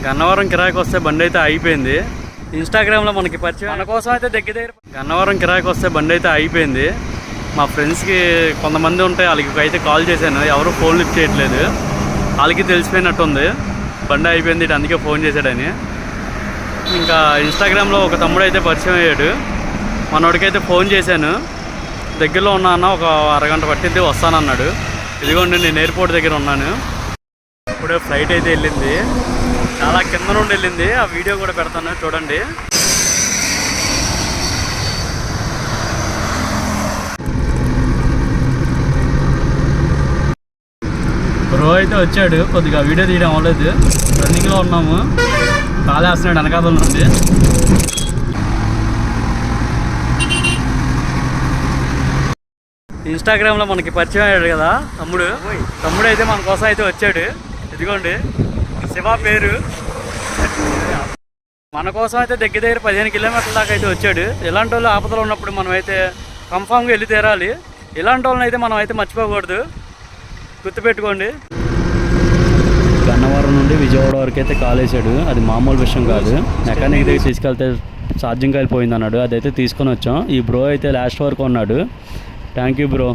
గన్నవరం కిరాయికి వస్తే బండి అయితే అయిపోయింది. ఇన్స్టాగ్రామ్లో మనకి పరిచయం మన కోసం అయితే దగ్గర గన్నవరం కిరాయికి వస్తే బండి అయితే అయిపోయింది. మా ఫ్రెండ్స్కి కొంతమంది ఉంటే వాళ్ళకి అయితే కాల్ చేశాను, ఎవరు ఫోన్ లిఫ్ట్ చేయట్లేదు. వాళ్ళకి తెలిసిపోయినట్టుంది బండి అయిపోయింది, అందుకే ఫోన్ చేశాడని. ఇంకా ఇన్స్టాగ్రామ్లో ఒక తమ్ముడు అయితే పరిచయం అయ్యాడు. మనోడికైతే ఫోన్ చేశాను, దగ్గరలో ఉన్నా అన్న, ఒక అరగంట పట్టింది వస్తానన్నాడు. ఇదిగోండి నేను ఎయిర్పోర్ట్ దగ్గర ఉన్నాను. ఇప్పుడే ఫ్లైట్ అయితే వెళ్ళింది, చాలా కింద నుండి వెళ్ళింది. ఆ వీడియో కూడా పెడతాను చూడండి. బ్రో అయితే వచ్చాడు, కొద్దిగా వీడియో తీయడం అవ్వలేదు, రన్నింగ్లో ఉన్నాము. కాలేస్తున్నాడు వెనకాల నుండి. ఇన్స్టాగ్రామ్లో మనకి పరిచయం అయ్యాడు కదా తమ్ముడు అయితే మన కోసం అయితే వచ్చాడు. ఇదిగోండి శివ పేరు. మన కోసం అయితే దగ్గర 15 కిలోమీటర్ల దాకా అయితే వచ్చాడు. ఇలాంటి వాళ్ళు ఆపదలో ఉన్నప్పుడు మనం అయితే కన్ఫామ్గా వెళ్ళి తీరాలి. ఇలాంటి వాళ్ళని అయితే మనం అయితే మర్చిపోకూడదు, గుర్తుపెట్టుకోండి. గన్నవరం నుండి విజయవాడ వరకు అయితే కాల్ వేసాడు. అది మామూలు విషయం కాదు. మెకానిక్ దగ్గర తీసుకెళ్తే ఛార్జింగ్ కాయలు పోయింది అన్నాడు, అదైతే తీసుకొని వచ్చాం. ఈ బ్రో అయితే లాస్ట్ వరకు ఉన్నాడు. Thank you bro.